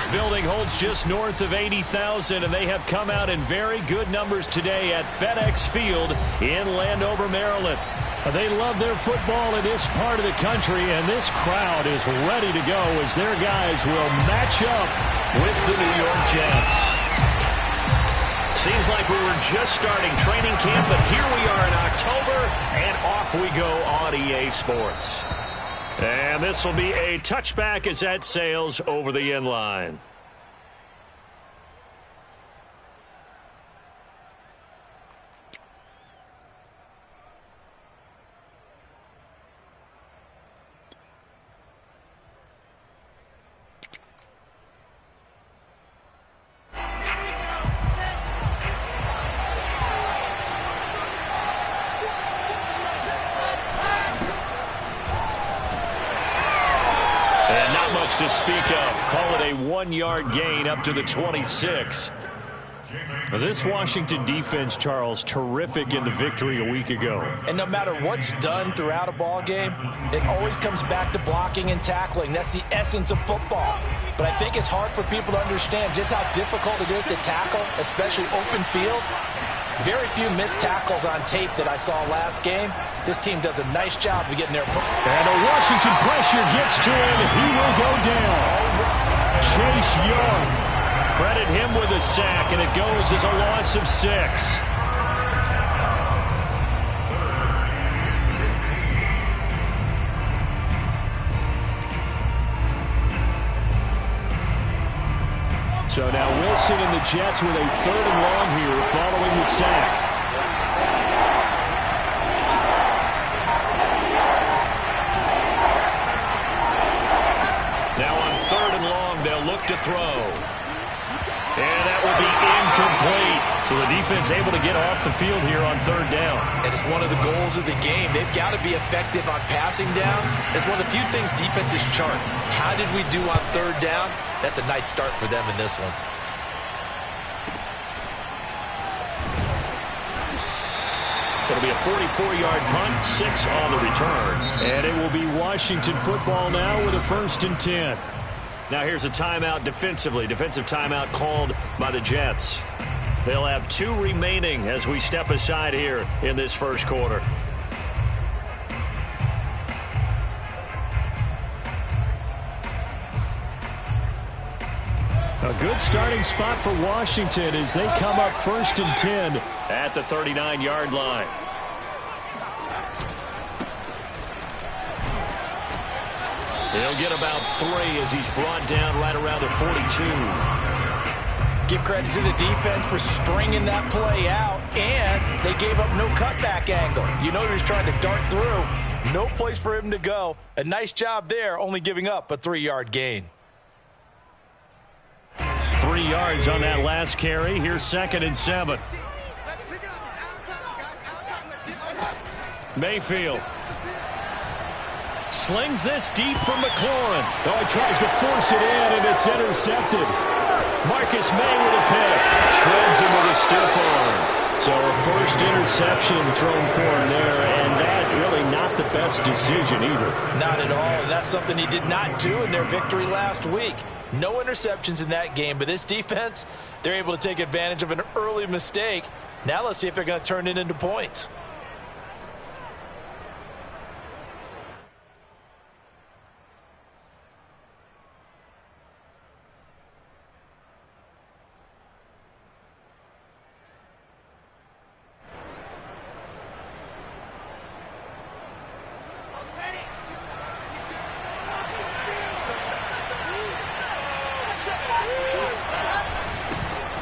This building holds just north of 80,000, and they have come out in very good numbers today at FedEx Field in Landover, Maryland. They love their football in this part of the country, and this crowd is ready to go as their guys will match up with the New York Jets. Seems like we were just starting training camp, but here we are in October, and off we go on EA Sports. And this will be a touchback as that sails over the end line. To speak of. Call it a 1-yard gain up to the 26. This Washington defense, Charles, terrific in the victory a week ago. And no matter what's done throughout a ball game, it always comes back to blocking and tackling. That's the essence of football. But I think it's hard for people to understand just how difficult it is to tackle, especially open field. Very few missed tackles on tape that I saw last game. This team does a nice job of getting their... And a Washington pressure gets to him. He will go down. Chase Young. Credit him with a sack, and it goes as a loss of 6. So now Wilson and the Jets with a 3rd and long here following the sack. Now on 3rd and long, they'll look to throw. And that will be incomplete. So the defense able to get off the field here on 3rd down. And it's one of the goals of the game. They've got to be effective on passing downs. It's one of the few things defenses chart. How did we do on 3rd down? That's a nice start for them in this one. It'll be a 44-yard punt, 6 on the return. And it will be Washington football now with a 1st and 10. Now here's a timeout defensively. Defensive timeout called by the Jets. They'll have 2 remaining as we step aside here in this first quarter. A good starting spot for Washington as they come up 1st and 10 at the 39-yard line. He'll get about 3 as he's brought down right around the 42. Give credit to the defense for stringing that play out, and they gave up no cutback angle. You know he was trying to dart through. No place for him to go. A nice job there, only giving up a 3-yard gain. 3 yards on that last carry. Here's 2nd and 7. Mayfield slings this deep from McLaurin. Oh, he tries to force it in, and it's intercepted. Marcus May with a pick. Shreds him with a stiff arm. So a first interception thrown for him there, and that really not the best decision either. Not at all, and that's something he did not do in their victory last week. No interceptions in that game, but this defense, they're able to take advantage of an early mistake. Now let's see if they're going to turn it into points.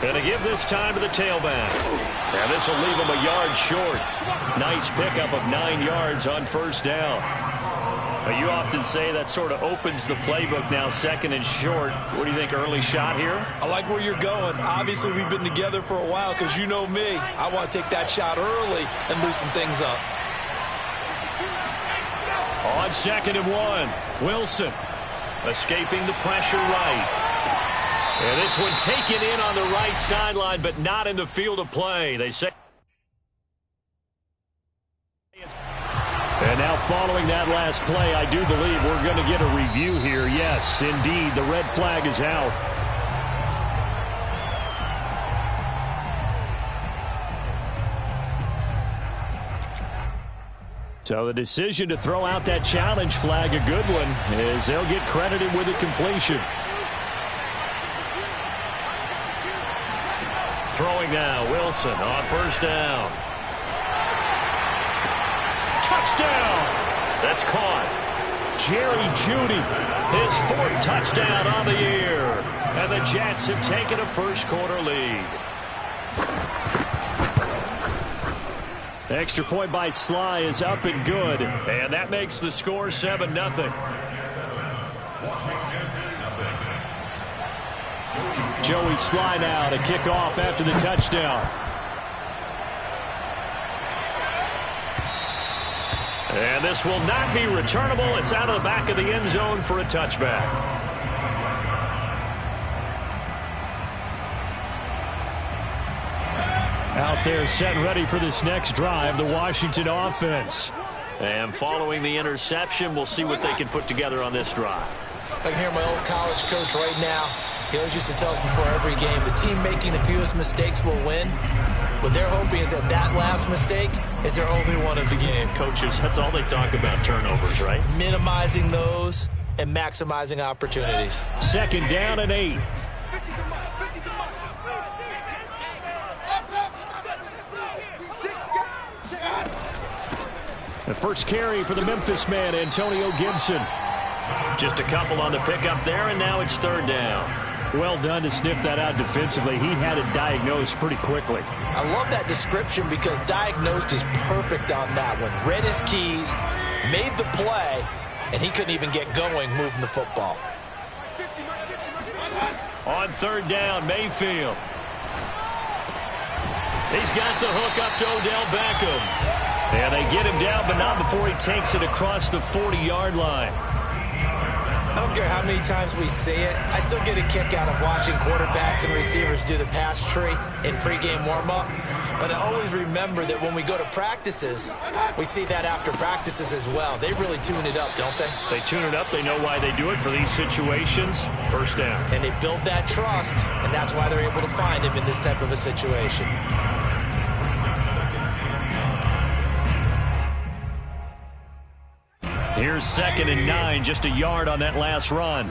Going to give this time to the tailback. And this will leave him a yard short. Nice pickup of 9 yards on 1st down. Now, you often say that sort of opens the playbook now, 2nd and short. What do you think, early shot here? I like where you're going. Obviously, we've been together for a while because you know me. I want to take that shot early and loosen things up. On 2nd and 1, Wilson escaping the pressure right. And this one taken in on the right sideline, but not in the field of play. They say. And now following that last play, I do believe we're going to get a review here. Yes, indeed, the red flag is out. So the decision to throw out that challenge flag, a good one, as they'll get credited with a completion. Throwing now, Wilson on first down. Touchdown! That's caught. Jerry Jeudy, his 4th touchdown on the year. And the Jets have taken a first-quarter lead. Extra point by Sly is up and good. And that makes the score 7-0. Joey Sly now to kick off after the touchdown. And this will not be returnable. It's out of the back of the end zone for a touchback. Out there set and ready for this next drive, the Washington offense. And following the interception, we'll see what they can put together on this drive. I can hear my old college coach right now. He always used to tell us before every game, the team making the fewest mistakes will win. What they're hoping is that that last mistake is their only one of the game. Coaches, that's all they talk about, turnovers, right? Minimizing those and maximizing opportunities. 2nd down and 8. The first carry for the Memphis man, Antonio Gibson. Just a couple on the pickup there, and now it's 3rd down. Well done to sniff that out defensively. He had it diagnosed pretty quickly. I love that description because diagnosed is perfect on that one. Read his keys, made the play, and he couldn't even get going moving the football. On 3rd down, Mayfield. He's got the hook up to Odell Beckham. And they get him down, but not before he takes it across the 40-yard line. I don't care how many times we say it. I still get a kick out of watching quarterbacks and receivers do the pass tree in pregame warm-up. But I always remember that when we go to practices, we see that after practices as well. They really tune it up, don't they? They tune it up. They know why they do it for these situations. 1st down. And they build that trust, and that's why they're able to find him in this type of a situation. Here's 2nd and 9, just a yard on that last run.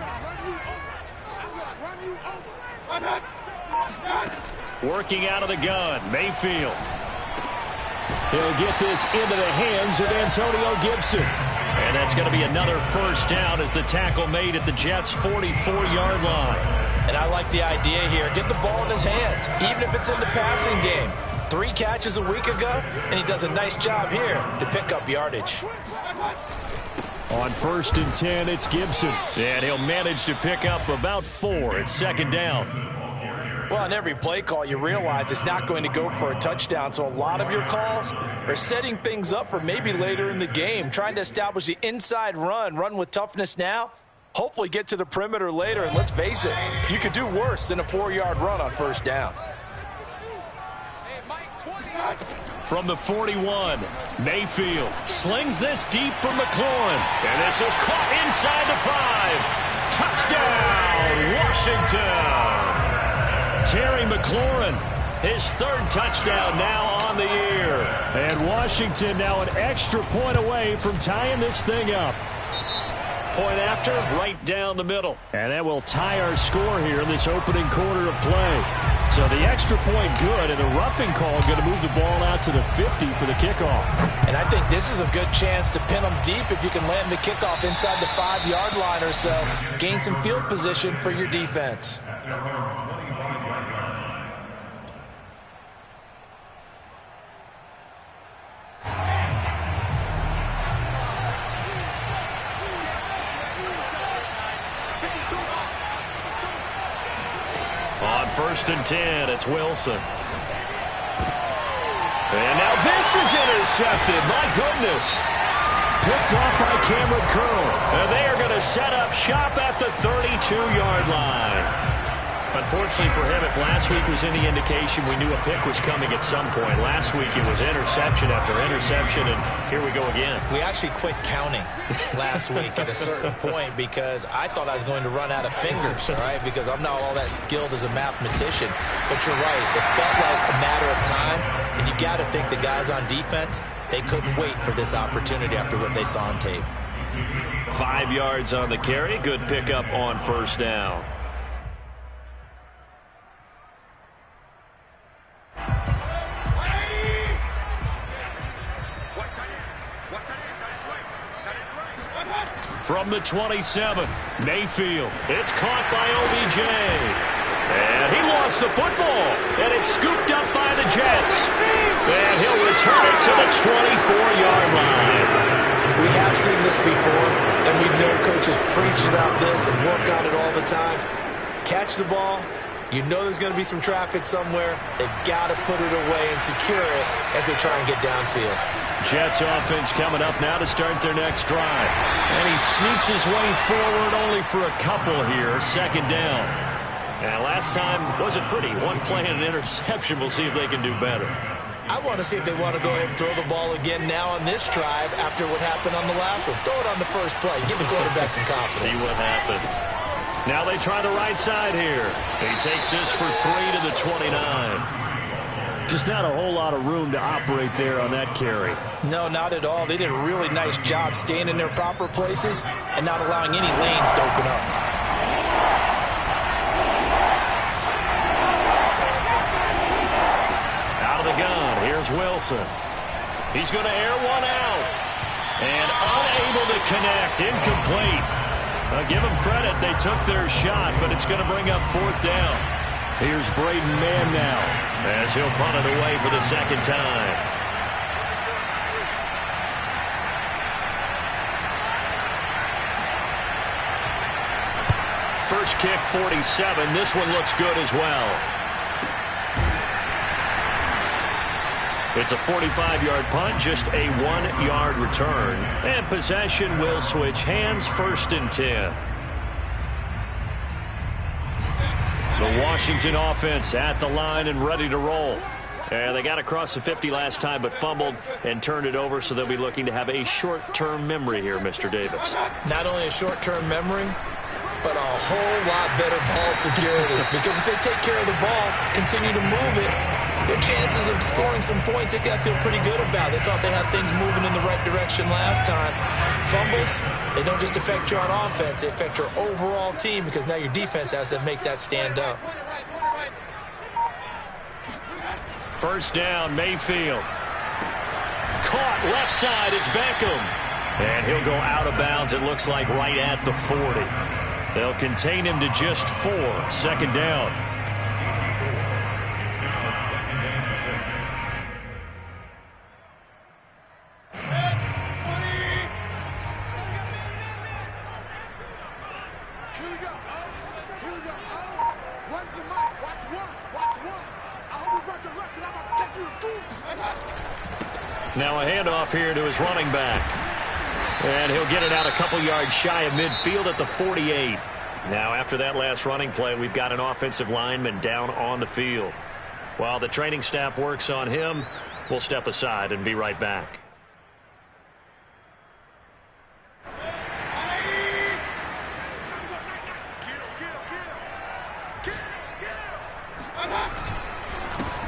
Working out of the gun, Mayfield. He'll get this into the hands of Antonio Gibson. And that's going to be another 1st down as the tackle made at the Jets' 44-yard line. And I like the idea here. Get the ball in his hands, even if it's in the passing game. 3 catches a week ago, and he does a nice job here to pick up yardage. On 1st and 10, it's Gibson. And he'll manage to pick up about 4. It's 2nd down. Well, on every play call, you realize it's not going to go for a touchdown. So a lot of your calls are setting things up for maybe later in the game, trying to establish the inside run with toughness now, hopefully get to the perimeter later. And let's face it, you could do worse than a 4-yard run on 1st down. From the 41, Mayfield slings this deep for McLaurin. And this is caught inside the 5. Touchdown, Washington. Terry McLaurin, his 3rd touchdown now on the year. And Washington now an extra point away from tying this thing up. Point after, right down the middle. And that will tie our score here in this opening quarter of play. So the extra point good, and the roughing call going to move the ball out to the 50 for the kickoff. And I think this is a good chance to pin them deep if you can land the kickoff inside the 5-yard line or so. Gain some field position for your defense. On 1st and 10, it's Wilson. And now this is intercepted. My goodness. Picked off by Cameron Curl. And they are going to set up shop at the 32-yard line. Unfortunately for him, if last week was any indication, we knew a pick was coming at some point. Last week it was interception after interception, and here we go again. We actually quit counting last week at a certain point because I thought I was going to run out of fingers, all right, because I'm not all that skilled as a mathematician. But you're right. It felt like a matter of time, and you got to think the guys on defense, they couldn't wait for this opportunity after what they saw on tape. 5 yards on the carry. Good pickup on first down. From the 27, Mayfield. It's caught by OBJ. And he lost the football. And it's scooped up by the Jets. And he'll return it to the 24-yard line. We have seen this before, and we know coaches preach about this and work on it all the time. Catch the ball. You know there's going to be some traffic somewhere. They've got to put it away and secure it as they try and get downfield. Jets offense coming up now to start their next drive. And he sneaks his way forward only for a couple here. Second down. And last time wasn't pretty. One play and an interception. We'll see if they can do better. I want to see if they want to go ahead and throw the ball again now on this drive after what happened on the last one. Throw it on the first play. Give the quarterback some confidence. See what happens. Now they try the right side here. He takes this for 3 to the 29. Just not a whole lot of room to operate there on that carry. No, not at all. They did a really nice job staying in their proper places and not allowing any lanes to open up. Out of the gun, here's Wilson. He's going to air one out. And unable to connect, incomplete. Give them credit, they took their shot, but it's going to bring up fourth down. Here's Braden Mann now, as he'll punt it away for the second time. First kick, 47. This one looks good as well. It's a 45-yard punt, just a 1-yard return. And possession will switch hands, 1st and 10. The Washington offense at the line and ready to roll. And they got across the 50 last time but fumbled and turned it over, so they'll be looking to have a short-term memory here, Mr. Davis. Not only a short-term memory, but a whole lot better ball security. Because if they take care of the ball, continue to move it, their chances of scoring some points, they got to feel pretty good about. They thought they had things moving in the right direction last time. Fumbles, they don't just affect you on offense, they affect your overall team because now your defense has to make that stand up. First down, Mayfield. Caught left side, it's Beckham. And he'll go out of bounds, it looks like right at the 40. They'll contain him to just 4. Second down. Now a handoff here to his running back. And he'll get it out a couple yards shy of midfield at the 48. Now after that last running play, we've got an offensive lineman down on the field. While the training staff works on him, we'll step aside and be right back.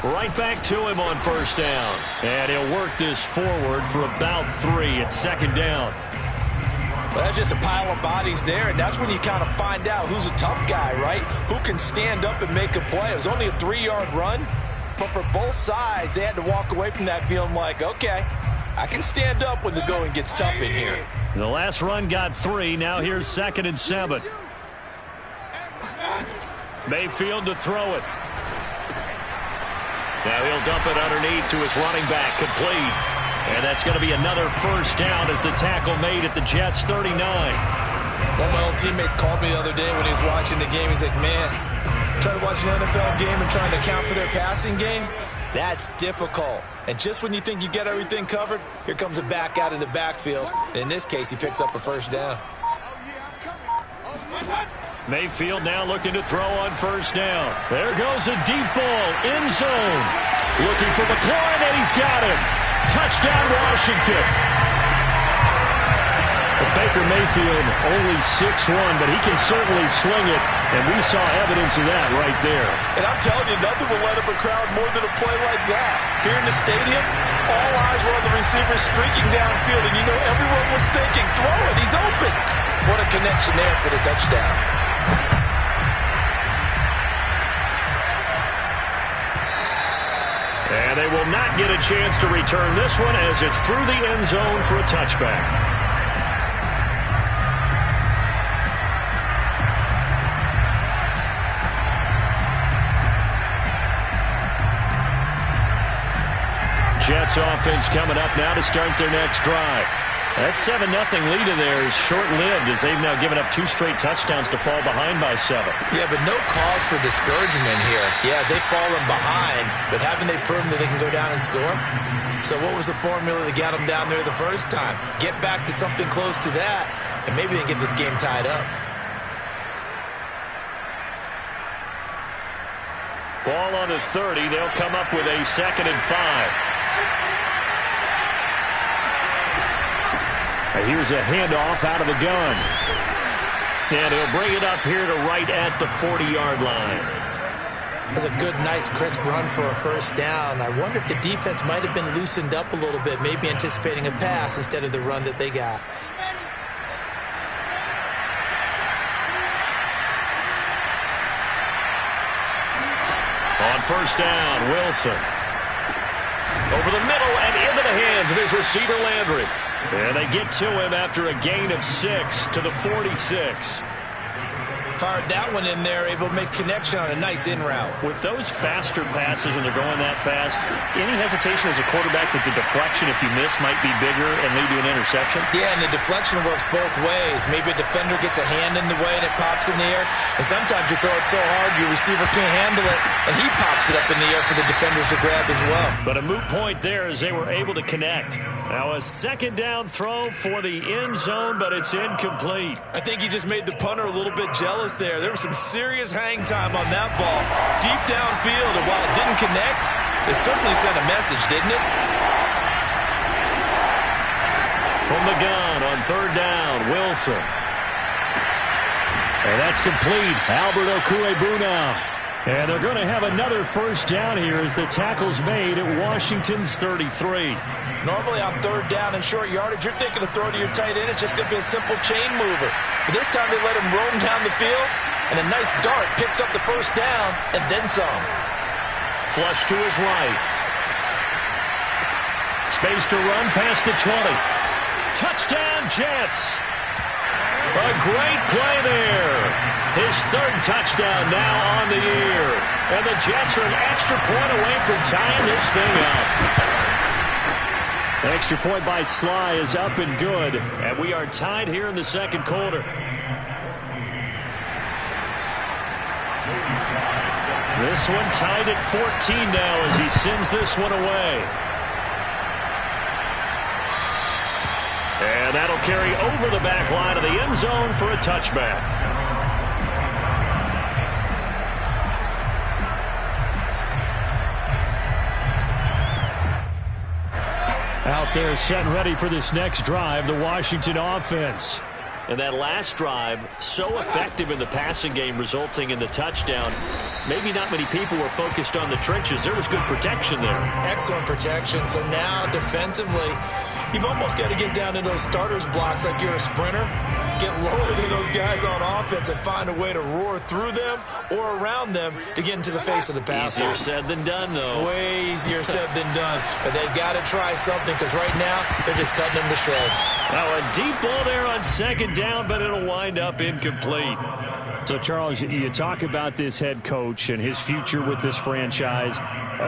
Right back to him on first down. And he'll work this forward for about 3 at second down. Well, that's just a pile of bodies there, and that's when you kind of find out who's a tough guy, right? Who can stand up and make a play. It was only a 3-yard run, but for both sides, they had to walk away from that feeling like, okay, I can stand up when the going gets tough in here. The last run got 3. Now here's 2nd and 7. Mayfield to throw it. Now he'll dump it underneath to his running back, complete. And that's going to be another first down as the tackle made at the Jets' 39. One of my old teammates called me the other day when he was watching the game. He's like, man, trying to watch an NFL game and trying to account for their passing game, that's difficult. And just when you think you get everything covered, here comes a back out of the backfield. And in this case, he picks up a first down. Mayfield now looking to throw on first down. There goes a deep ball, end zone. Looking for McLaurin, and he's got him. Touchdown, Washington. Baker Mayfield only 6'1", but he can certainly sling it, and we saw evidence of that right there. And I'm telling you, nothing will let up a crowd more than a play like that. Here in the stadium, all eyes were on the receiver streaking downfield, and you know everyone was thinking, throw it, he's open. What a connection there for the touchdown. And they will not get a chance to return this one as it's through the end zone for a touchback. Jets offense coming up now to start their next drive. That 7-0 lead of theirs is short-lived as they've now given up 2 straight touchdowns to fall behind by 7. Yeah, but no cause for discouragement here. Yeah, they've fallen behind, but haven't they proven that they can go down and score? So what was the formula that got them down there the first time? Get back to something close to that, and maybe they can get this game tied up. Ball on the 30. They'll come up with a 2nd and 5. Here's a handoff out of the gun. And he'll bring it up here to right at the 40-yard line. That's a good, nice, crisp run for a first down. I wonder if the defense might have been loosened up a little bit, maybe anticipating a pass instead of the run that they got. On first down, Wilson. Over the middle and into the hands of his receiver, Landry. And they get to him after a gain of 6 to the 46. Fired that one in there, able to make connection on a nice in route. With those faster passes when they're going that fast, any hesitation as a quarterback that the deflection, if you miss, might be bigger and lead to an interception? Yeah, and the deflection works both ways. Maybe a defender gets a hand in the way and it pops in the air. And sometimes you throw it so hard your receiver can't handle it, and he pops it up in the air for the defenders to grab as well. But a moot point there as they were able to connect. Now a 2nd down throw for the end zone, but it's incomplete. I think he just made the punter a little bit jealous there. There was some serious hang time on that ball. Deep downfield, and while it didn't connect, it certainly sent a message, didn't it? From the gun on 3rd down, Wilson. And that's complete. Albert Okwuegbuna now. And they're going to have another first down here as the tackle's made at Washington's 33. Normally on 3rd down and short yardage, you're thinking to throw to your tight end. It's just going to be a simple chain mover. But this time they let him roam down the field, and a nice dart picks up the first down and then some. Flush to his right. Space to run past the 20. Touchdown, Jets. A great play there. His 3rd touchdown now on the year. And the Jets are an extra point away from tying this thing up. The extra point by Sly is up and good. And we are tied here in the 2nd quarter. This one tied at 14 now as he sends this one away. And that'll carry over the back line of the end zone for a touchback. Out there set and ready for this next drive, the Washington offense. And that last drive, so effective in the passing game, resulting in the touchdown. Maybe not many people were focused on the trenches. There was good protection there. Excellent protection. So now defensively, you've almost got to get down to those starters blocks like you're a sprinter. Get lower than those guys on offense and find a way to roar through them or around them to get into the face of the passer. Easier said than done, though. Way easier said than done. But they've got to try something because right now they're just cutting them to shreds. Now a deep ball there on 2nd down, but it'll wind up incomplete. So, Charles, you talk about this head coach and his future with this franchise.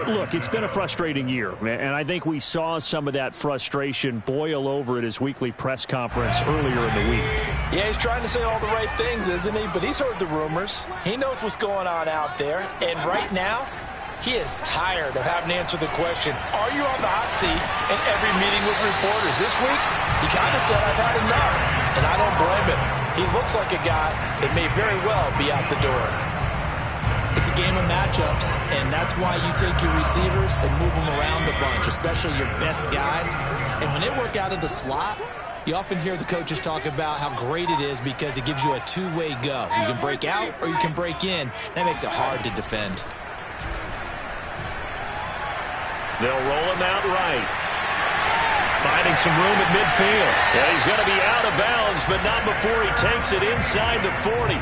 Look, it's been a frustrating year, and I think we saw some of that frustration boil over at his weekly press conference earlier in the week. Yeah, he's trying to say all the right things, isn't he? But he's heard the rumors. He knows what's going on out there. And right now, he is tired of having to answer the question, are you on the hot seat in every meeting with reporters? This week, he kind of said, I've had enough. And I don't blame him. He looks like a guy that may very well be out the door. It's a game of matchups, and that's why you take your receivers and move them around a bunch, especially your best guys. And when they work out of the slot, you often hear the coaches talk about how great it is because it gives you a two-way go. You can break out or you can break in. That makes it hard to defend. They'll roll him out right. Finding some room at midfield. Yeah, he's going to be out of bounds, but not before he takes it inside the 40.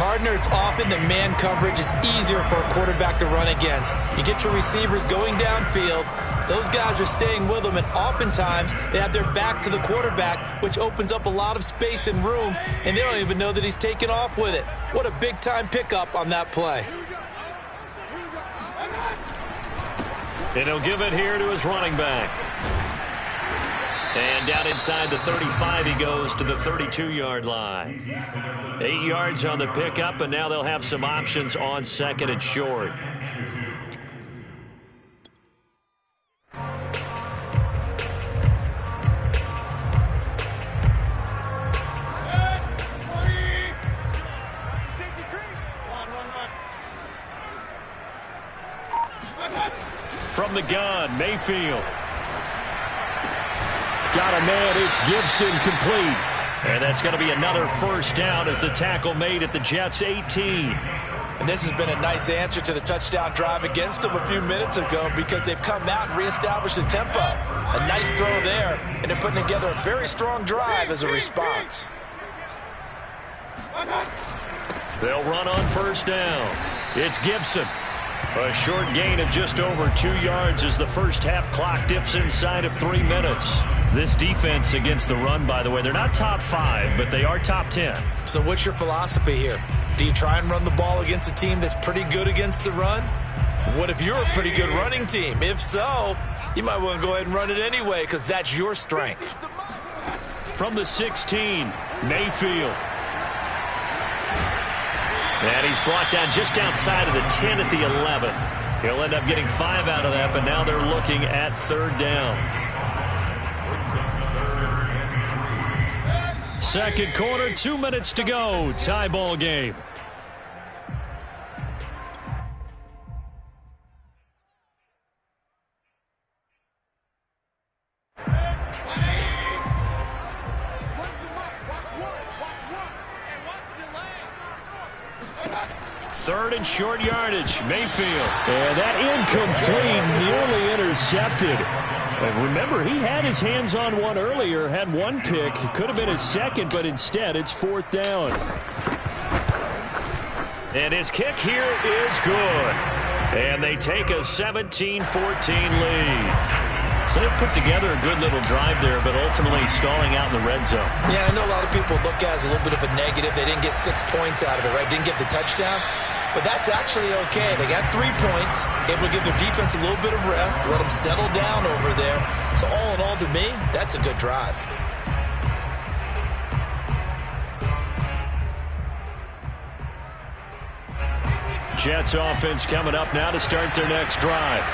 Partner, it's often that man coverage is easier for a quarterback to run against. You get your receivers going downfield. Those guys are staying with them, and oftentimes they have their back to the quarterback, which opens up a lot of space and room, and they don't even know that he's taken off with it. What a big-time pickup on that play. And he'll give it here to his running back. And down inside the 35, he goes to the 32-yard line. 8 yards on the pickup, and now they'll have some options on second and short. From the gun, Mayfield. Got a man, it's Gibson, complete. And that's going to be another first down as the tackle made at the Jets' 18. And this has been a nice answer to the touchdown drive against them a few minutes ago because they've come out and reestablished the tempo. A nice throw there, and they're putting together a very strong drive as a response. They'll run on first down. It's Gibson. A short gain of just over 2 yards as the first half clock dips inside of 3 minutes. This defense against the run, by the way, they're not top 5, but they are top 10. So what's your philosophy here? Do you try and run the ball against a team that's pretty good against the run? What if you're a pretty good running team? If so, you might want to go ahead and run it anyway because that's your strength. From the 16, Mayfield. And he's brought down just outside of the 10 at the 11. He'll end up getting 5 out of that, but now they're looking at third down. Second quarter, 2 minutes to go. Tie ball game. Third and short yardage, Mayfield. And that incomplete, nearly intercepted. Remember, he had his hands on one earlier, had one pick. Could have been his second, but instead it's fourth down. And his kick here is good. And they take a 17-14 lead. So they put together a good little drive there, but ultimately stalling out in the red zone. Yeah, I know a lot of people look at it as a little bit of a negative. They didn't get 6 points out of it, right? Didn't get the touchdown. But that's actually okay. They got 3 points, able to give their defense a little bit of rest, let them settle down over there. So all in all, to me, that's a good drive. Jets offense coming up now to start their next drive.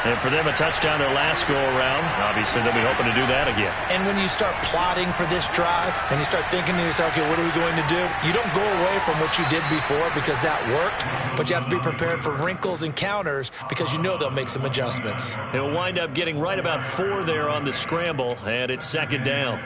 And for them, a touchdown their last go-around. Obviously, they'll be hoping to do that again. And when you start plotting for this drive, and you start thinking to yourself, okay, what are we going to do? You don't go away from what you did before because that worked, but you have to be prepared for wrinkles and counters because you know they'll make some adjustments. He'll wind up getting right about 4 there on the scramble, and it's second down.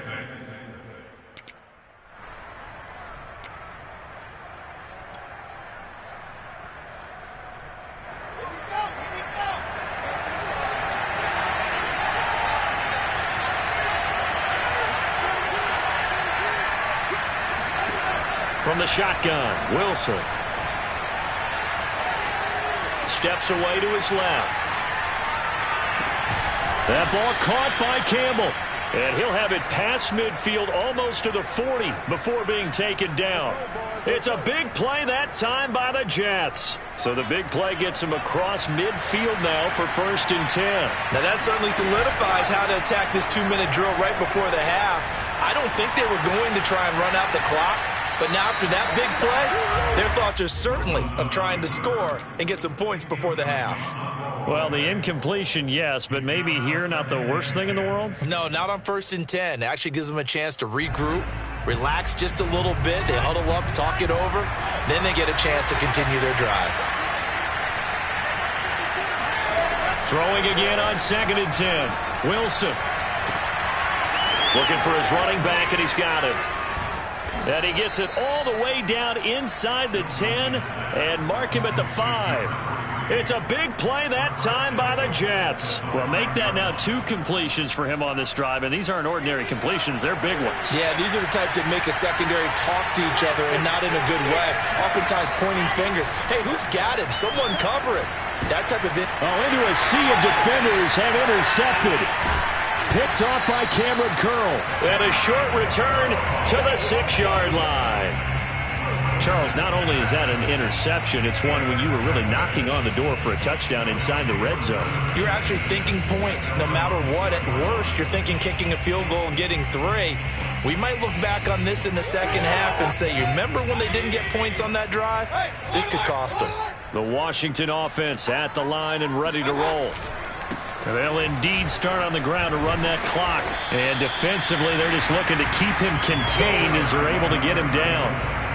From the shotgun, Wilson. Steps away to his left. That ball caught by Campbell. And he'll have it past midfield almost to the 40 before being taken down. It's a big play that time by the Jets. So the big play gets him across midfield now for first and 10. Now that certainly solidifies how to attack this 2-minute drill right before the half. I don't think they were going to try and run out the clock. But now after that big play, their thoughts are certainly of trying to score and get some points before the half. Well, the incompletion, yes, but maybe here not the worst thing in the world? No, not on first and 10. It actually gives them a chance to regroup, relax just a little bit. They huddle up, talk it over. Then they get a chance to continue their drive. Throwing again on 2nd and 10. Wilson. Looking for his running back, and he's got it. And he gets it all the way down inside the 10 and mark him at the 5. It's a big play that time by the Jets. Well, make that now 2 completions for him on this drive, and these aren't ordinary completions. They're big ones. Yeah, these are the types that make a secondary talk to each other and not in a good way. Oftentimes pointing fingers. Hey, who's got him? Someone cover it. That type of thing. Into a sea of defenders and intercepted. Picked off by Cameron Curl. And a short return to the 6-yard line. Charles, not only is that an interception, it's one when you were really knocking on the door for a touchdown inside the red zone. You're actually thinking points no matter what. At worst, you're thinking kicking a field goal and getting 3. We might look back on this in the second half and say, you remember when they didn't get points on that drive? This could cost them. The Washington offense at the line and ready to roll. They'll indeed start on the ground to run that clock. And defensively, they're just looking to keep him contained as they're able to get him down.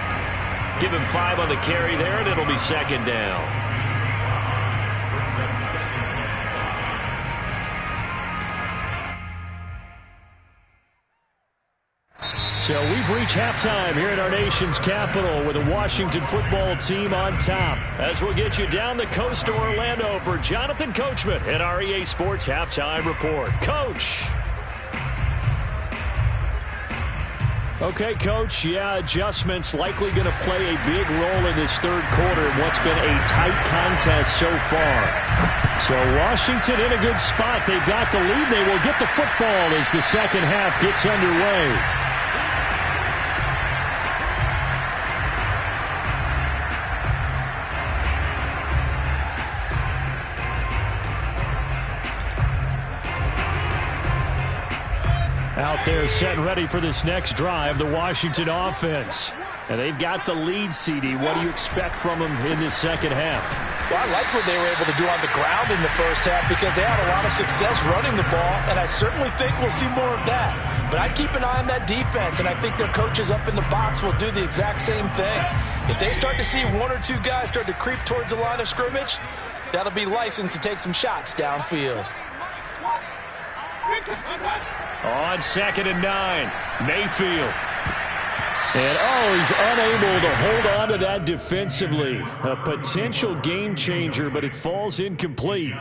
Give him 5 on the carry there, and it'll be 2nd down. So we've reached halftime here at our nation's capital with the Washington football team on top. As we'll get you down the coast to Orlando for Jonathan Coachman at our EA Sports Halftime Report. Coach. Okay, Coach, adjustments likely going to play a big role in this third quarter in what's been a tight contest so far. So Washington in a good spot. They've got the lead. They will get the football as the second half gets underway. Out there set and ready for this next drive, the Washington offense. And they've got the lead, CD. What do you expect from them in this second half? Well, I like what they were able to do on the ground in the first half because they had a lot of success running the ball, and I certainly think we'll see more of that. But I'd keep an eye on that defense, and I think their coaches up in the box will do the exact same thing. If they start to see 1 or 2 guys start to creep towards the line of scrimmage, that'll be licensed to take some shots downfield. On 2nd and 9, Mayfield. And, he's unable to hold on to that defensively. A potential game changer, but it falls incomplete.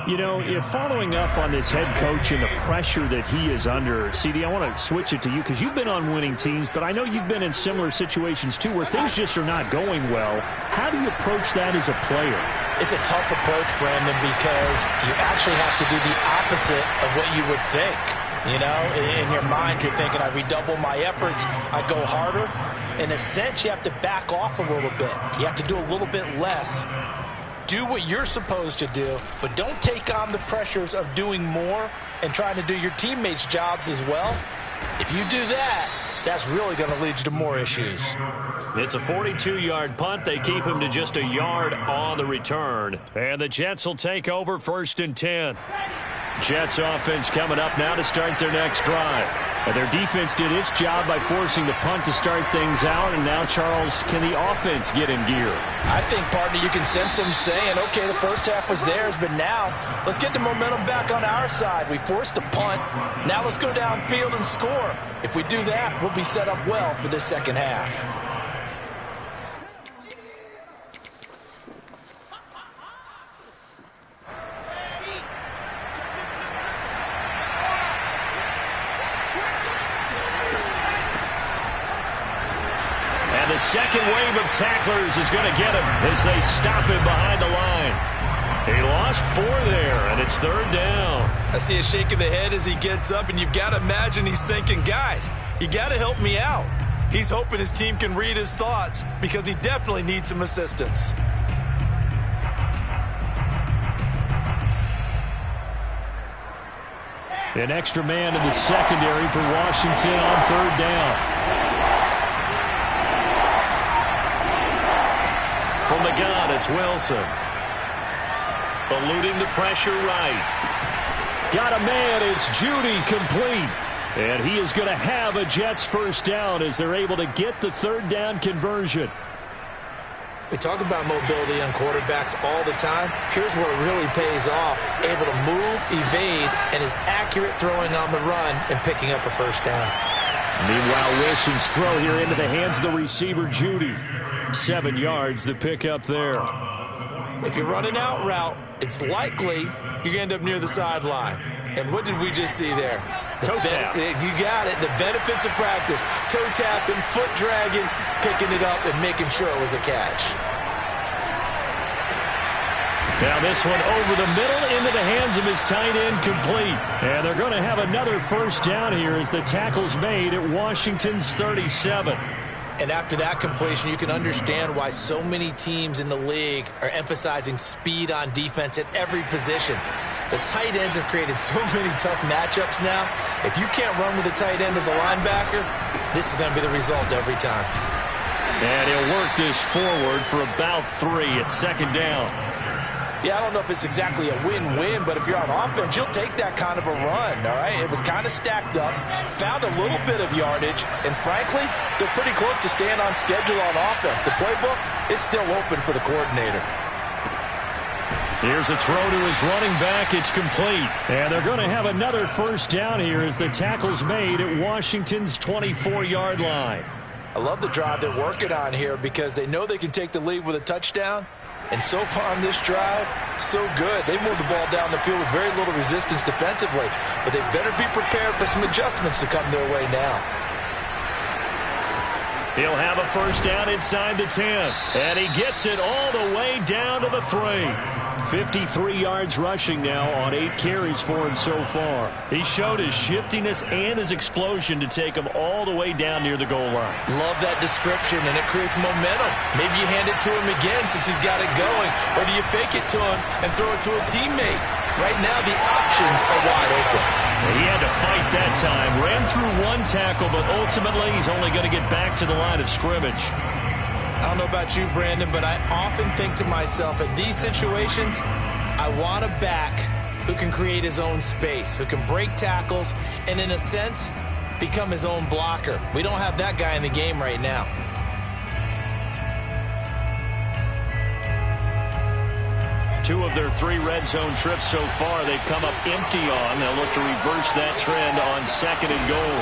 You know, if following up on this head coach and the pressure that he is under, CD, I want to switch it to you because you've been on winning teams, but I know you've been in similar situations too where things just are not going well. How do you approach that as a player? It's a tough approach, Brandon, because you actually have to do the opposite of what you would think. You know, in your mind, you're thinking, I redouble my efforts, I go harder. In a sense, you have to back off a little bit. You have to do a little bit less. Do what you're supposed to do, but don't take on the pressures of doing more and trying to do your teammates' jobs as well. If you do that, that's really going to lead you to more issues. It's a 42-yard punt. They keep him to just a yard on the return. And the Jets will take over 1st and 10. Jets offense coming up now to start their next drive. And their defense did its job by forcing the punt to start things out. And now, Charles, can the offense get in gear? I think, partner, you can sense them saying, okay, the first half was theirs, but now let's get the momentum back on our side. We forced a punt. Now let's go downfield and score. If we do that, we'll be set up well for this second half. The second wave of tacklers is going to get him as they stop him behind the line. He lost 4 there, and it's 3rd down. I see a shake of the head as he gets up, and you've got to imagine he's thinking, guys, you got to help me out. He's hoping his team can read his thoughts because he definitely needs some assistance. An extra man in the secondary for Washington on 3rd down. From the gun, it's Wilson. Eluding the pressure right. Got a man, it's Judy, complete. And he is going to have a Jets first down as they're able to get the third down conversion. We talk about mobility on quarterbacks all the time. Here's where it really pays off. Able to move, evade, and is accurate throwing on the run and picking up a first down. Meanwhile, Wilson's throw here into the hands of the receiver, Judy. 7 yards, the pickup there. If you run an out route, it's likely you're going to end up near the sideline. And what did we just see there? Toe tap. You got it. The benefits of practice. Toe tapping, foot dragging, picking it up, and making sure it was a catch. Now this one over the middle into the hands of his tight end, complete. And they're going to have another first down here as the tackle's made at Washington's 37. And after that completion, you can understand why so many teams in the league are emphasizing speed on defense at every position. The tight ends have created so many tough matchups now. If you can't run with a tight end as a linebacker, this is going to be the result every time. And he'll work this forward for about 3 at second down. Yeah, I don't know if it's exactly a win-win, but if you're on offense, you'll take that kind of a run, all right? It was kind of stacked up, found a little bit of yardage, and frankly, they're pretty close to staying on schedule on offense. The playbook is still open for the coordinator. Here's a throw to his running back. It's complete. And they're going to have another first down here as the tackle's made at Washington's 24-yard line. I love the drive they're working on here because they know they can take the lead with a touchdown. And so far on this drive, so good. They moved the ball down the field with very little resistance defensively. But they better be prepared for some adjustments to come their way now. He'll have a first down inside the 10. And he gets it all the way down to the 3. 53 yards rushing now on 8 carries for him so far. He showed his shiftiness and his explosion to take him all the way down near the goal line. Love that description, and it creates momentum. Maybe you hand it to him again since he's got it going, or do you fake it to him and throw it to a teammate? Right now, the options are wide open. He had to fight that time. Ran through 1 tackle, but ultimately he's only going to get back to the line of scrimmage. I don't know about you, Brandon, but I often think to myself, in these situations, I want a back who can create his own space, who can break tackles, and in a sense, become his own blocker. We don't have that guy in the game right now. Two of their 3 red zone trips so far, they've come up empty on. They'll look to reverse that trend on 2nd and goal.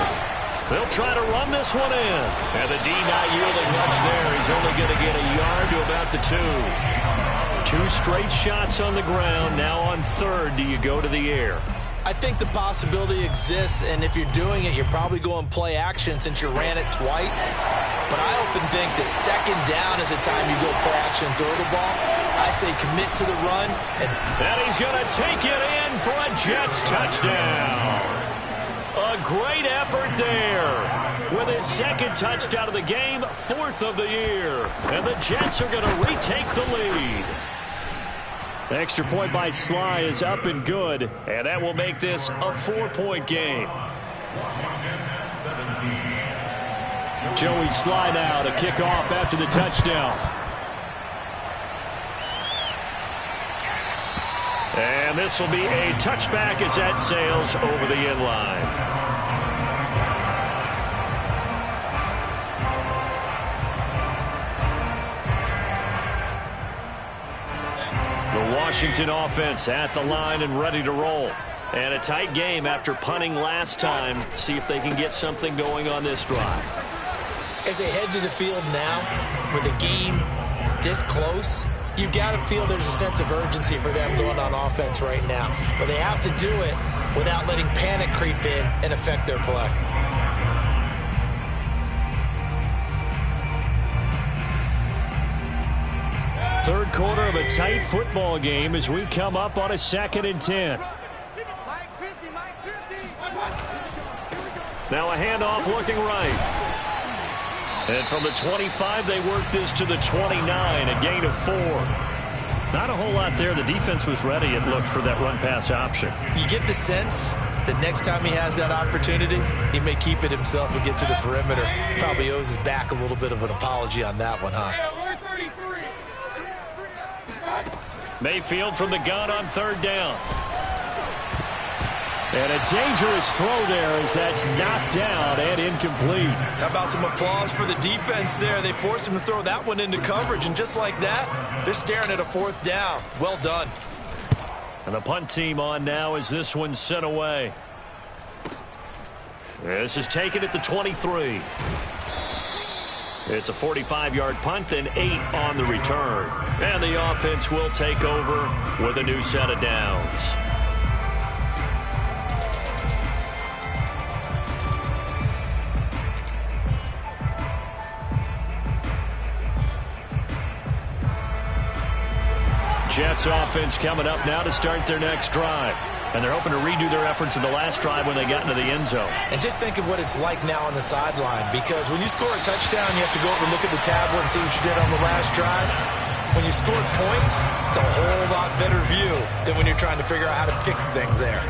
They'll try to run this one in. And the D not yielding much there. He's only going to get a yard to about the 2. 2 straight shots on the ground. Now on 3rd, do you go to the air? I think the possibility exists, and if you're doing it, you're probably going play action since you ran it twice. But I often think that 2nd down is the time you go play action and throw the ball. I say commit to the run. And he's going to take it in for a Jets touchdown. A great effort there. With his 2nd touchdown of the game, 4th of the year. And the Jets are going to retake the lead. The extra point by Sly is up and good. And that will make this a 4-point game. Joey Sly now to kick off after the touchdown. And this will be a touchback as that sails over the end line. The Washington offense at the line and ready to roll. And a tight game after punting last time. See if they can get something going on this drive. As they head to the field now, with the game this close, you've got to feel there's a sense of urgency for them going on offense right now. But they have to do it without letting panic creep in and affect their play. Third quarter of a tight football game as we come up on a 2nd and 10. Now a handoff looking right. And from the 25, they work this to the 29, a gain of 4. Not a whole lot there. The defense was ready, it looked, for that run-pass option. You get the sense that next time he has that opportunity, he may keep it himself and get to the perimeter. Probably owes his back a little bit of an apology on that one, huh? Mayfield from the gun on 3rd down. And a dangerous throw there as that's knocked down and incomplete. How about some applause for the defense there? They forced him to throw that one into coverage, and just like that, they're staring at a 4th down. Well done. And the punt team on now as this one's sent away. This is taken at the 23. It's a 45-yard punt and 8 on the return. And the offense will take over with a new set of downs. Jets offense coming up now to start their next drive. And they're hoping to redo their efforts in the last drive when they got into the end zone. And just think of what it's like now on the sideline, because when you score a touchdown, you have to go over and look at the tablet and see what you did on the last drive. When you scored points, it's a whole lot better view than when you're trying to figure out how to fix things there.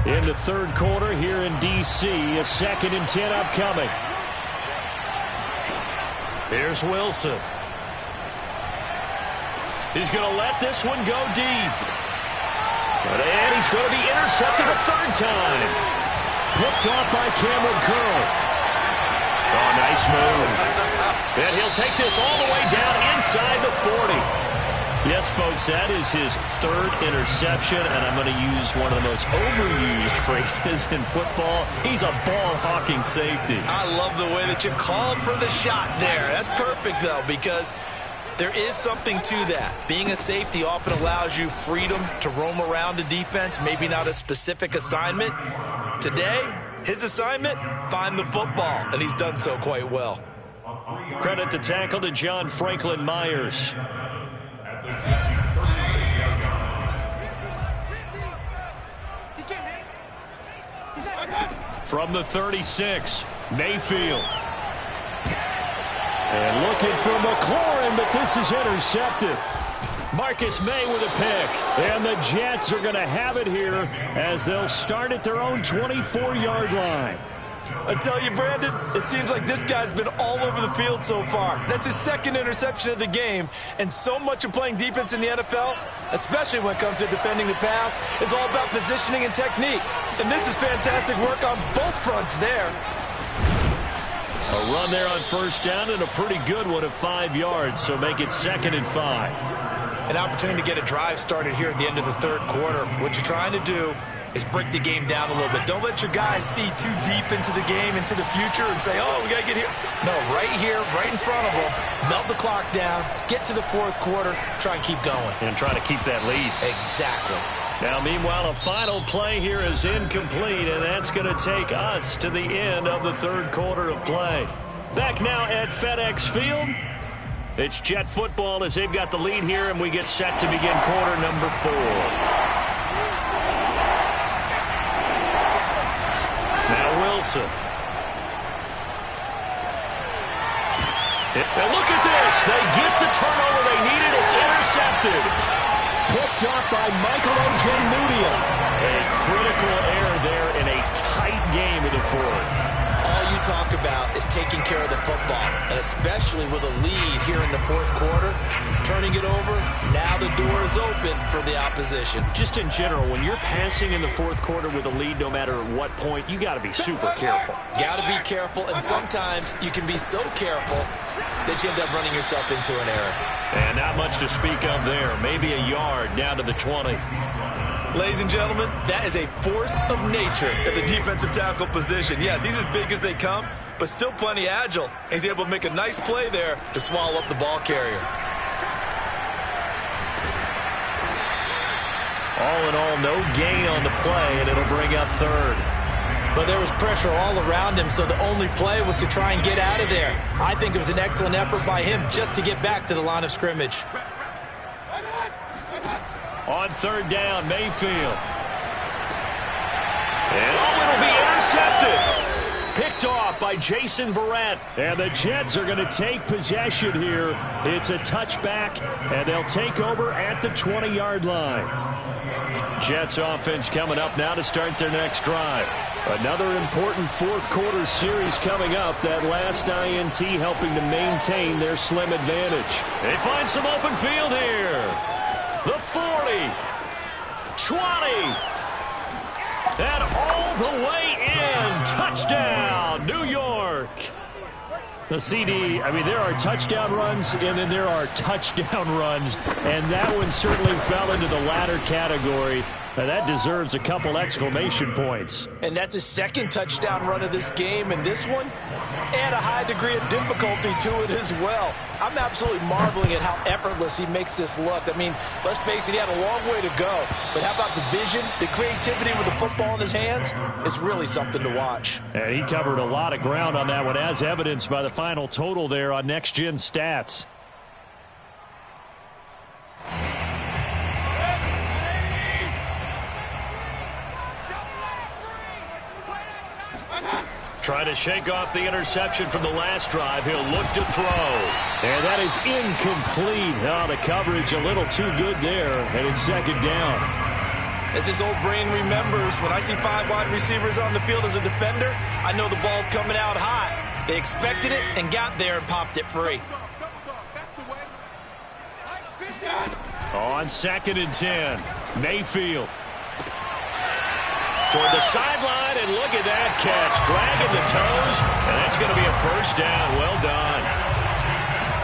In the third quarter here in D.C., a 2nd and 10 upcoming. Here's Wilson. He's going to let this one go deep. And he's going to be intercepted a 3rd time. Picked off by Cameron Curl. Oh, nice move. And he'll take this all the way down inside the 40. Yes, folks, that is his 3rd interception, and I'm going to use one of the most overused phrases in football. He's a ball-hawking safety. I love the way that you called for the shot there. That's perfect, though, because there is something to that. Being a safety often allows you freedom to roam around a defense, maybe not a specific assignment. Today, his assignment, find the football, and he's done so quite well. Credit the tackle to John Franklin Myers. From the 36, Mayfield. And looking for McLaurin, but this is intercepted. Marcus May with a pick. And the Jets are going to have it here as they'll start at their own 24-yard line. I tell you, Brandon, it seems like this guy's been all over the field so far. That's his 2nd interception of the game, and so much of playing defense in the NFL, especially when it comes to defending the pass, is all about positioning and technique. And this is fantastic work on both fronts there. A run there on 1st down and a pretty good one of 5 yards, so make it 2nd and 5. An opportunity to get a drive started here at the end of the 3rd quarter. What you're trying to do is break the game down a little bit. Don't let your guys see too deep into the game, into the future, and say, oh, we got to get here. No, right here, right in front of them, melt the clock down, get to the 4th quarter, try and keep going. And try to keep that lead. Exactly. Now, meanwhile, a final play here is incomplete, and that's going to take us to the end of the 3rd quarter of play. Back now at FedEx Field. It's Jet football as they've got the lead here, and we get set to begin quarter number 4. Now Wilson. Now look at this. They get the turnover they needed. It's intercepted. Picked up by Michael Ojemudia. A critical error there in a tight game in the 4th. All you talk about is taking care of the football, and especially with a lead here in the 4th quarter, turning it over, now the door is open for the opposition. Just in general, when you're passing in the 4th quarter with a lead, no matter at what point, you got to be super careful. Got to be careful, and sometimes you can be so careful that you end up running yourself into an error. And not much to speak of there. Maybe a yard down to the 20. Ladies and gentlemen, that is a force of nature at the defensive tackle position. Yes, he's as big as they come, but still plenty agile. He's able to make a nice play there to swallow up the ball carrier. All in all, no gain on the play, and it'll bring up 3rd. But there was pressure all around him, so the only play was to try and get out of there. I think it was an excellent effort by him just to get back to the line of scrimmage. On 3rd down, Mayfield. And it'll be intercepted. Picked off by Jason Verrett. And the Jets are going to take possession here. It's a touchback, and they'll take over at the 20-yard line. Jets offense coming up now to start their next drive. Another important fourth quarter series coming up. That last INT helping to maintain their slim advantage. They find some open field here. The 40. 20. And all the way in. Touchdown, New York. The CD, I mean, there are touchdown runs, and then there are touchdown runs, and that one certainly fell into the latter category. Now, that deserves a couple exclamation points. And that's his second touchdown run of this game, and this one, and a high degree of difficulty to it as well. I'm absolutely marveling at how effortless he makes this look. I mean, let's face it, he had a long way to go. But how about the vision, the creativity with the football in his hands? It's really something to watch. And he covered a lot of ground on that one, as evidenced by the final total there on Next Gen Stats. Trying to shake off the interception from the last drive. He'll look to throw. And that is incomplete. Oh, the coverage a little too good there. And it's second down. As his old brain remembers, when I see 5 wide receivers on the field as a defender, I know the ball's coming out hot. They expected it and got there and popped it free. On 2nd and 10, Mayfield. Toward the sideline, and look at that catch. Dragging the toes, and that's going to be a first down. Well done.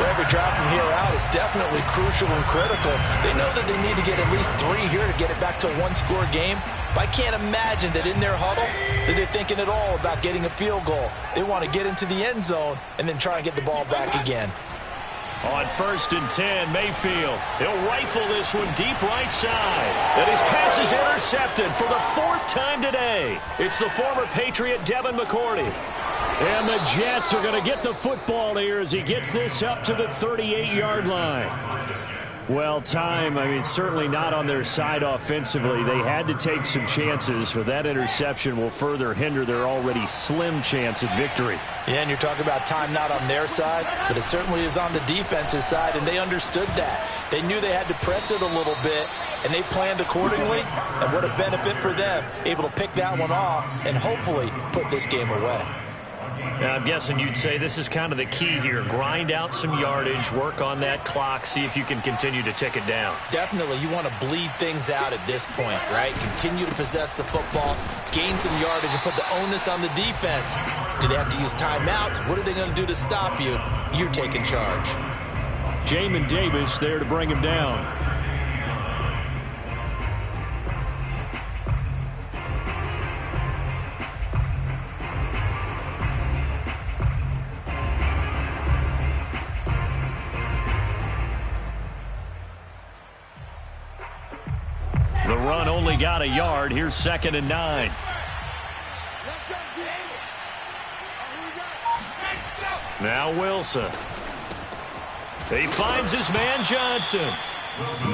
Well, every drive from here out is definitely crucial and critical. They know that they need to get at least 3 here to get it back to a one-score game. But I can't imagine that in their huddle that they're thinking at all about getting a field goal. They want to get into the end zone and then try and get the ball back again. On 1st and 10, Mayfield. He'll rifle this one deep right side. And his pass is intercepted for the 4th time today. It's the former Patriot Devin McCourty. And the Jets are going to get the football here as he gets this up to the 38-yard line. Well, time, I mean, certainly not on their side offensively. They had to take some chances, but that interception will further hinder their already slim chance at victory. Yeah, and you're talking about time not on their side, but it certainly is on the defense's side, and they understood that. They knew they had to press it a little bit, and they planned accordingly, and what a benefit for them, able to pick that one off and hopefully put this game away. Now, I'm guessing you'd say this is kind of the key here. Grind out some yardage, work on that clock, see if you can continue to tick it down. Definitely. You want to bleed things out at this point, right? Continue to possess the football, gain some yardage, and put the onus on the defense. Do they have to use timeouts? What are they going to do to stop you? You're taking charge. Jamin Davis there to bring him down. The run only got a yard. Here's 2nd and 9. Now Wilson. He finds his man Johnson.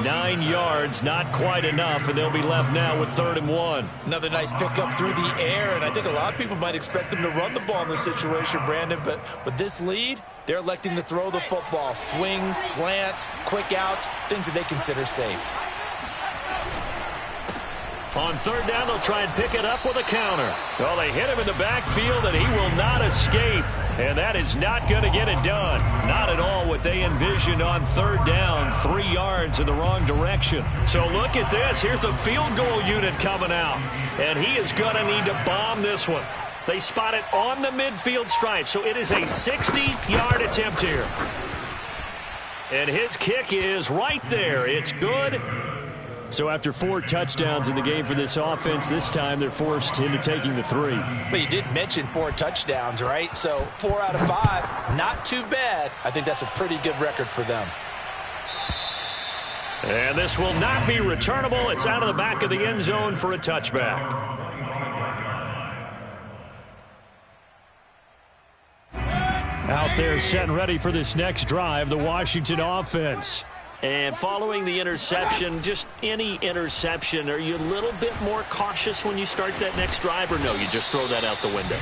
9 yards, not quite enough, and they'll be left now with 3rd and 1. Another nice pickup through the air, and I think a lot of people might expect them to run the ball in this situation, Brandon, but with this lead, they're electing to throw the football. Swings, slants, quick outs, things that they consider safe. On 3rd down, they'll try and pick it up with a counter. Well, they hit him in the backfield, and he will not escape. And that is not going to get it done. Not at all what they envisioned on 3rd down. 3 yards in the wrong direction. So look at this. Here's the field goal unit coming out. And he is going to need to bomb this one. They spot it on the midfield stripe. So it is a 60-yard attempt here. And his kick is right there. It's good. So after 4 touchdowns in the game for this offense, this time they're forced into taking the 3. But you did mention 4 touchdowns, right? So 4 out of 5, not too bad. I think that's a pretty good record for them. And this will not be returnable. It's out of the back of the end zone for a touchback. Out there set and ready for this next drive, the Washington offense. And following the interception, just any interception, are you a little bit more cautious when you start that next drive, or no, you just throw that out the window?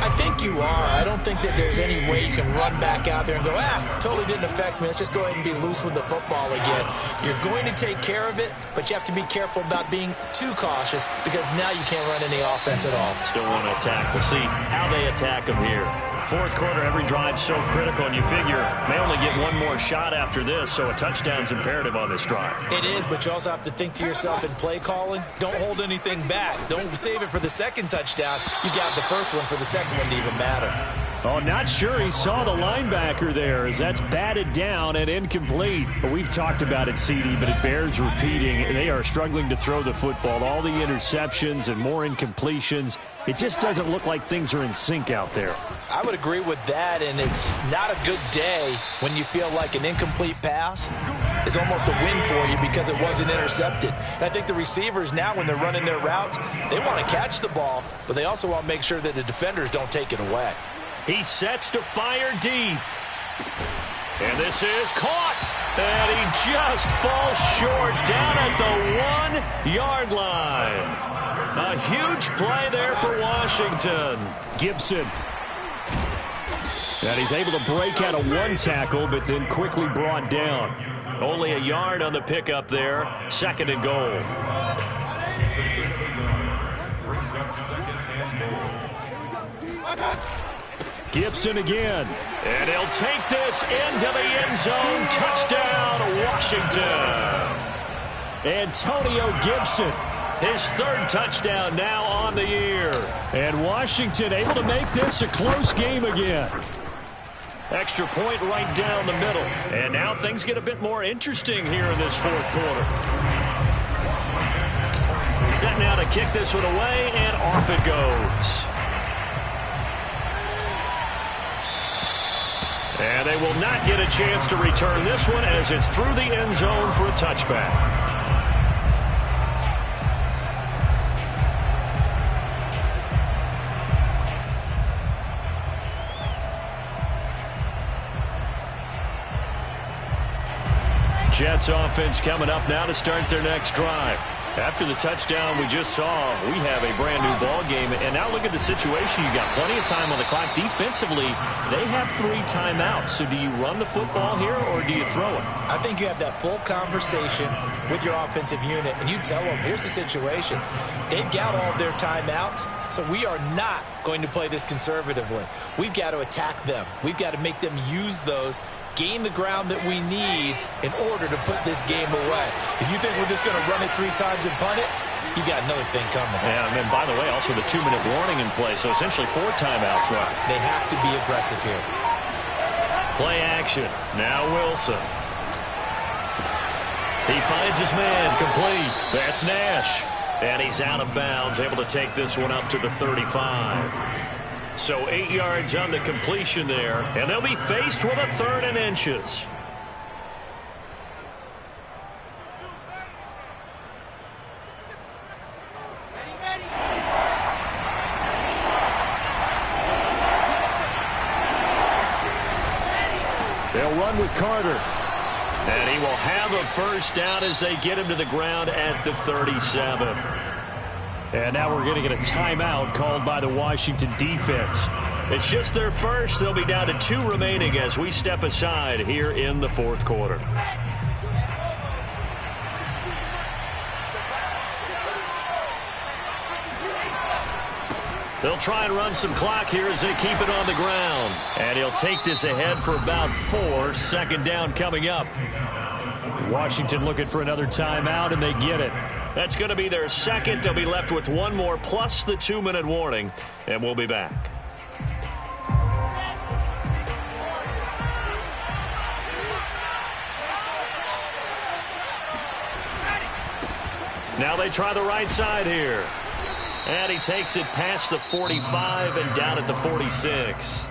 I think you are. I don't think that there's any way you can run back out there and go, totally didn't affect me. Let's just go ahead and be loose with the football again. You're going to take care of it, but you have to be careful about being too cautious because now you can't run any offense at all. Still want to attack. We'll see how they attack them here. Fourth quarter, every drive's so critical, and you figure may only get one more shot after this, so a touchdown's imperative on this drive. It is, but you also have to think to yourself in play calling, don't hold anything back. Don't save it for the second touchdown. You got the first one for the second one to even matter. Oh, not sure he saw the linebacker there as that's batted down and incomplete. But we've talked about it, CD, but it bears repeating. They are struggling to throw the football. All the interceptions and more incompletions. It just doesn't look like things are in sync out there. I would agree with that, and it's not a good day when you feel like an incomplete pass is almost a win for you because it wasn't intercepted. And I think the receivers now, when they're running their routes, they want to catch the ball, but they also want to make sure that the defenders don't take it away. He sets to fire deep. And this is caught. And he just falls short down at the 1-yard line. A huge play there for Washington. Gibson. And he's able to break out of one tackle, but then quickly brought down. Only a yard on the pickup there. 2nd and goal. Gibson again. And he'll take this into the end zone. Touchdown, Washington. Antonio Gibson. His 3rd touchdown now on the year. And Washington able to make this a close game again. Extra point right down the middle. And now things get a bit more interesting here in this 4th quarter. Set now to kick this one away, and off it goes. And they will not get a chance to return this one as it's through the end zone for a touchback. Jets offense coming up now to start their next drive. After the touchdown we just saw, we have a brand new ball game. And now look at the situation. You got plenty of time on the clock. Defensively, they have 3 timeouts. So do you run the football here or do you throw it? I think you have that full conversation with your offensive unit, and you tell them, here's the situation. They've got all of their timeouts, so we are not going to play this conservatively. We've got to attack them. We've got to make them use those, gain the ground that we need in order to put this game away. If you think we're just going to run it 3 times and punt it, you got another thing coming. Yeah, and then, by the way, also the 2-minute warning in play, so essentially 4 timeouts left. They have to be aggressive here. Play action. Now Wilson. He finds his man, complete. That's Nash. And he's out of bounds, able to take this one up to the 35. So 8 yards on the completion there, and they'll be faced with a 3rd and inches. They'll run with Carter. And he will have a first down as they get him to the ground at the 37. And now we're going to get a timeout called by the Washington defense. It's just their first. They'll be down to 2 remaining as we step aside here in the 4th quarter. They'll try and run some clock here as they keep it on the ground. And he'll take this ahead for about 4. 2nd down coming up. Washington looking for another timeout, and they get it. That's going to be their 2nd. They'll be left with 1 more plus the 2-minute warning. And we'll be back. Now they try the right side here. And he takes it past the 45 and down at the 46.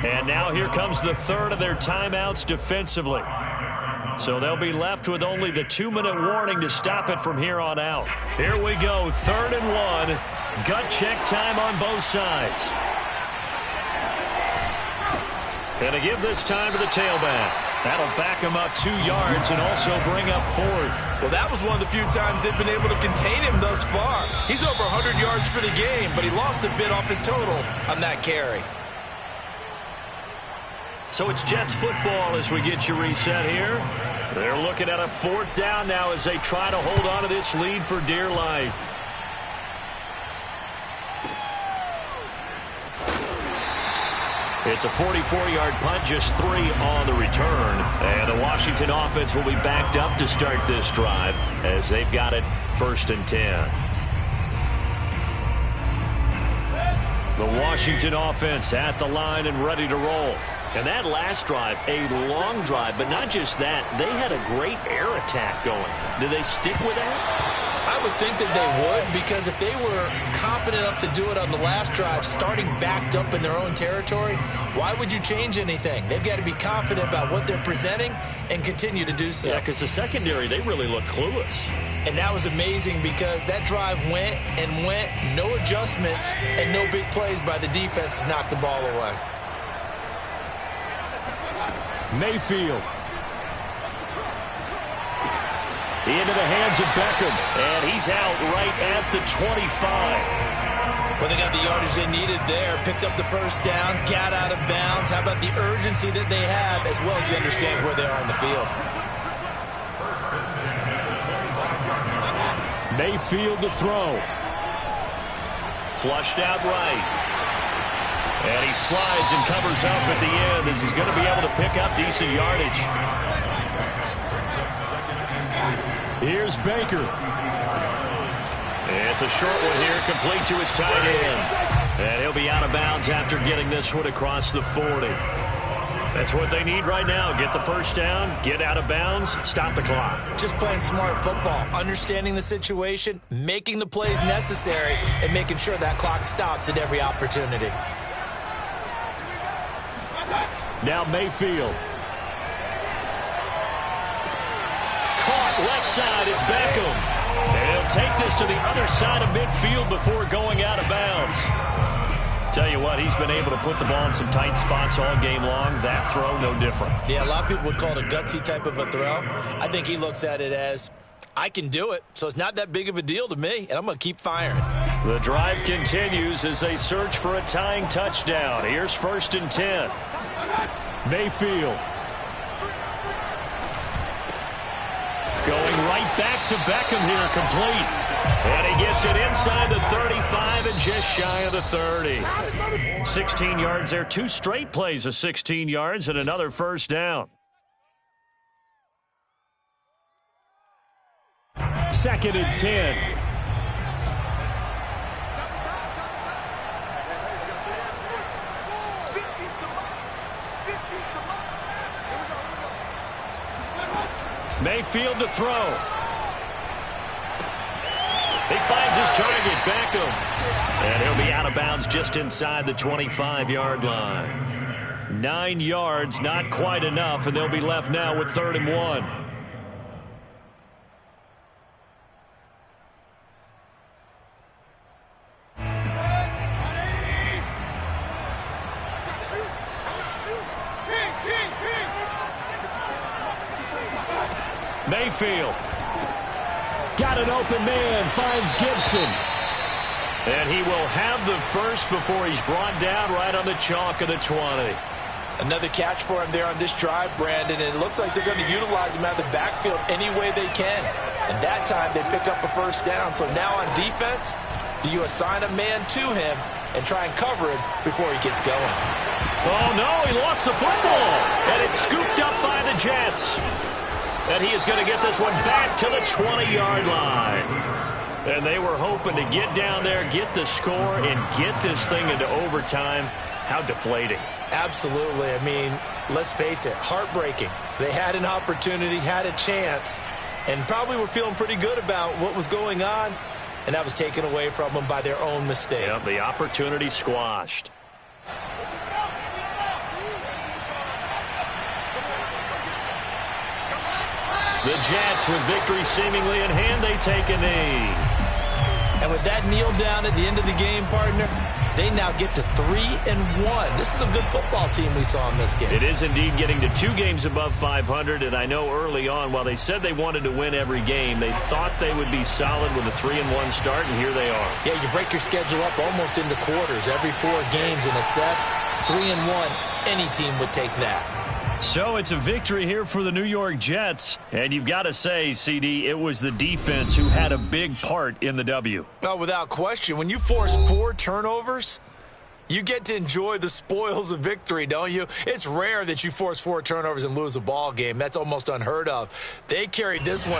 And now here comes the 3rd of their timeouts defensively. So they'll be left with only the 2-minute warning to stop it from here on out. Here we go, 3rd and 1. Gut check time on both sides. And to give this time to the tailback. That'll back him up 2 yards and also bring up 4th. Well, that was one of the few times they've been able to contain him thus far. He's over 100 yards for the game, but he lost a bit off his total on that carry. So it's Jets football as we get you reset here. They're looking at a 4th down now as they try to hold on to this lead for dear life. It's a 44-yard punt, just 3 on the return. And the Washington offense will be backed up to start this drive as they've got it 1st and 10. The Washington offense at the line and ready to roll. And that last drive, a long drive, but not just that. They had a great air attack going. Do they stick with that? I would think that they would, because if they were confident enough to do it on the last drive, starting backed up in their own territory, why would you change anything? They've got to be confident about what they're presenting and continue to do so. Yeah, because the secondary, they really look clueless. And that was amazing because that drive went and went, no adjustments, and no big plays by the defense to knock the ball away. Mayfield. Into the hands of Beckham. And he's out right at the 25. Well, they got the yardage they needed there. Picked up the 1st down, got out of bounds. How about the urgency that they have, as well as they understand where they are on the field? Mayfield to throw. Flushed out right. And he slides and covers up at the end as he's going to be able to pick up decent yardage. Here's Baker. It's a short one here, complete to his tight end. And he'll be out of bounds after getting this one across the 40. That's what they need right now. Get the 1st down, get out of bounds, stop the clock. Just playing smart football, understanding the situation, making the plays necessary, and making sure that clock stops at every opportunity. Now Mayfield. Caught left side, it's Beckham. And he'll take this to the other side of midfield before going out of bounds. Tell you what, he's been able to put the ball in some tight spots all game long. That throw, no different. Yeah, a lot of people would call it a gutsy type of a throw. I think he looks at it as, I can do it, so it's not that big of a deal to me, and I'm going to keep firing. The drive continues as they search for a tying touchdown. Here's 1st and 10. Mayfield. Going right back to Beckham here, complete. And he gets it inside the 35 and just shy of the 30. 16 yards there, 2 straight plays of 16 yards and another 1st down. 2nd and 10. Mayfield to throw. He finds his target, Beckham. And he'll be out of bounds just inside the 25-yard line. 9 yards, not quite enough, and they'll be left now with 3rd and 1. Mayfield. Got an open man, finds Gibson. And he will have the first before he's brought down right on the chalk of the 20. Another catch for him there on this drive, Brandon, and it looks like they're going to utilize him out of the backfield any way they can. And that time they pick up a 1st down. So now on defense, do you assign a man to him and try and cover him before he gets going? Oh, no, he lost the football. And it's scooped up by the Jets. And he is going to get this one back to the 20-yard line. And they were hoping to get down there, get the score, and get this thing into overtime. How deflating. Absolutely. I mean, let's face it, heartbreaking. They had an opportunity, had a chance, and probably were feeling pretty good about what was going on, and that was taken away from them by their own mistake. Yep, the opportunity squashed. The Jets, with victory seemingly in hand, they take a knee. And with that kneel down at the end of the game, partner, They now get to 3-1. This is a good football team we saw in this game. It is indeed getting to 2 games above 500, and I know early on, while they said they wanted to win every game, they thought they would be solid with a 3-1 start, and here they are. Yeah, you break your schedule up almost into quarters, every 4 games, and assess 3-1. Any team would take that. So it's a victory here for the New York Jets. And you've got to say, CD, it was the defense who had a big part in the W. Oh, without question. When you force 4 turnovers, you get to enjoy the spoils of victory, don't you? It's rare that you force 4 turnovers and lose a ball game. That's almost unheard of. They carried this one